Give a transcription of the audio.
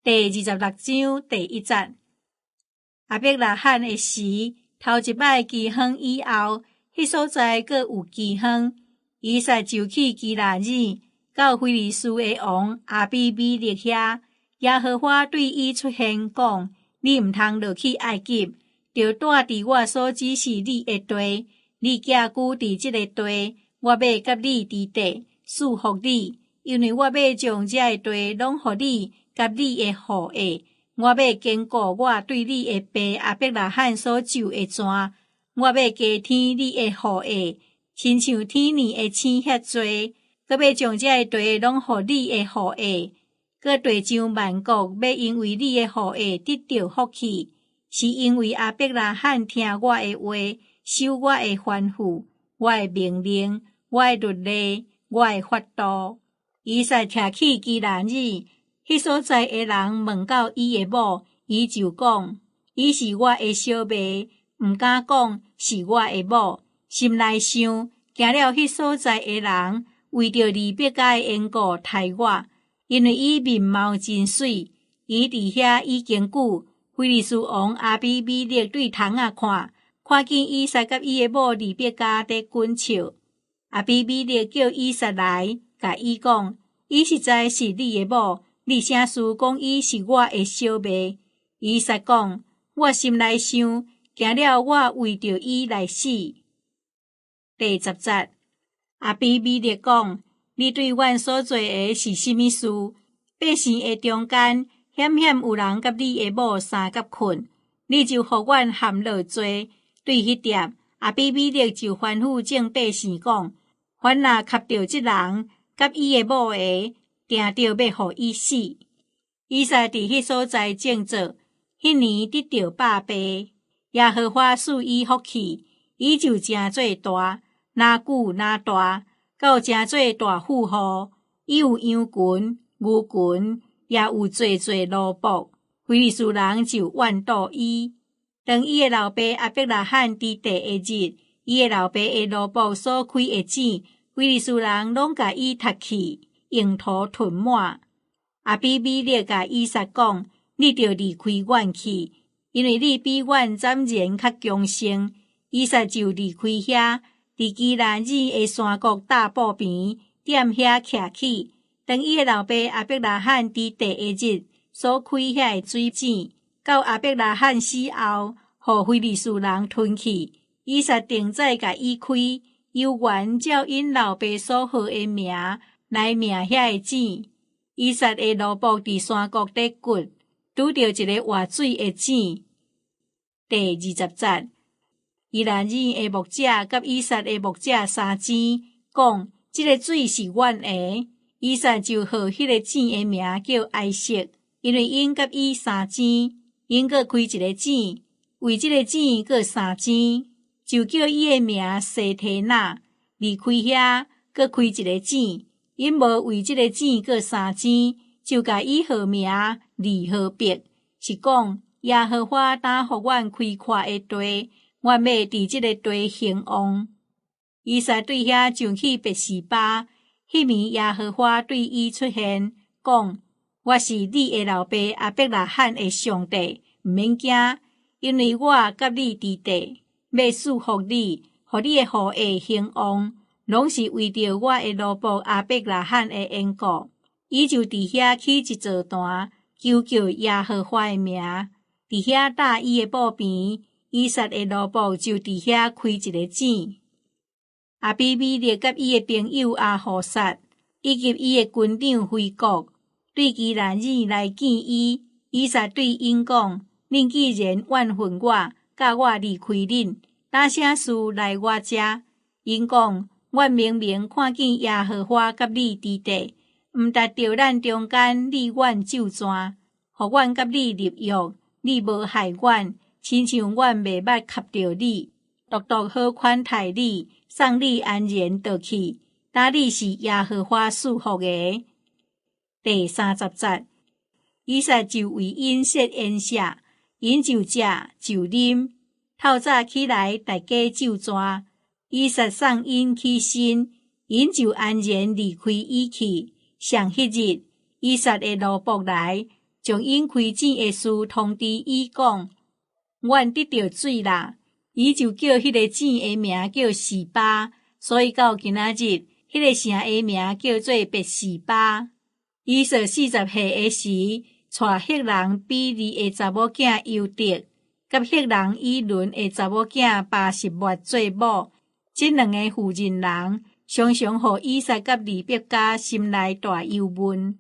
第26章第1節。亞伯拉罕的時，頭一擺饑荒以後，迄所在閣有饑荒。以撒就去基拿耳，到非利士的王亞比米勒遐。耶和華對伊出現講：你毋通落去埃及，著住佇我所指示你的地。你寄居佇即個地，我要甲你佇地賜福你，因為我要將這個地攏予你甲你的後裔。我要堅固我對你的爸亞伯拉罕所授的傳，我要加添你的後裔，親像天年的星遐多，閣要將這個地攏予你的後裔。閣地上萬國要因為你的後裔得到福氣，是因為亞伯拉罕聽我的話，守我的吩咐，我的命令，我的律例，我的法度。以撒徛去基拿耳，迄所在的人問到伊的某，伊就講：伊是我的小妹，毋敢講是我的某。心內想，行了迄所在的人為着利百加的緣故待我，因為伊面貌真水。伊佇遐已經久，非利士王亞比米勒對窗仔看見以撒甲伊的某利百加在滾笑。亞比米勒叫以撒來，甲伊講：伊實在是你的某，你啥事講伊是我的小妹？以撒講：我心內想，行了我為着伊來死。第10節。亞比米勒講：你對阮所做的是甚麼事？百姓的中間險險有人甲你的某相共困，你就互阮含落做。對迄點，亞比米勒就吩咐眾百姓講：凡若磕着這人甲伊的某的，定着要互伊死。以撒佇迄所在種作，迄年得到百倍。耶和華賜伊福氣，伊就誠做大，若久若大，到誠做大富戶。伊有羊群、牛群，也有濟奴僕。非利士人就怨妒伊。當伊的老爸亞伯拉罕佇地的日，伊的老爸的奴僕所開的錢，非利士人攏甲伊奪去，用途吞滿。亞比米勒甲以撒講：你著離開阮去，因為你比阮暫然較強盛。以撒就離開遐，佇基拿耳的山谷大埔邊，踮遐徛起。當伊的老爸亞伯拉罕佇地的日所開遐的水井，到亞伯拉罕死後，互非利士人吞去。以撒定再甲伊開，由原照因老爸所號的名來命遐的井。以撒的奴僕佇山谷底掘，拄着一個活水的井。第20節。基拿耳的牧者甲以撒的牧者相爭，講：這個水是阮的。以撒就號迄個井的名叫哀色，因為因甲伊相爭，因閣開一個井，為這個井閣相爭，就叫伊的名西提那。離開遐，閣開一個井，因無為這個井閣相爭，就甲伊號名利河伯，是講耶和華當予阮開闊的地，阮要佇這個地興旺。以撒對遐上去別是巴。迄暝耶和華對伊出現，講：我是你的老爸亞伯拉罕的上帝，毋免驚，因為我甲你佇地，要賜福你，予你的後裔興旺，攏是為着我的奴僕亞伯拉罕的緣故。伊就佇遐起一座壇，求叫耶和華的名。佇遐搭伊的埔邊，以撒的奴僕就佇遐開一個井。亞比米勒甲伊的朋友亞互撒，以及伊的軍長非國，對基拿耳來見伊。以撒對因講：恁既然怨恨我，甲我離開恁，打啥事來我這？因講：阮明明看見耶和華甲你佇地，毋達到咱中間立阮咒傳，互阮甲你立約，你無害阮，親像阮袂捌磕着你，獨獨好款待你。送你安然倒去，打你是耶和華賜福的。第30節。以撒就為因設筵席，因就食就啉。透早起來，大家咒傳。以撒送因起身，因就安然離開伊去。上迄日，以撒的奴僕來，将引开井的事通知伊讲，阮得到水啦。伊就叫迄个井的名叫示巴，所以到今仔日，迄个城的名叫做别示巴。以扫40岁的时，带赫人比利的查某囝犹得，甲赫人以伦的查某囝巴实末做某。这两个妇人人常常互以撒甲利百加心内大忧闷。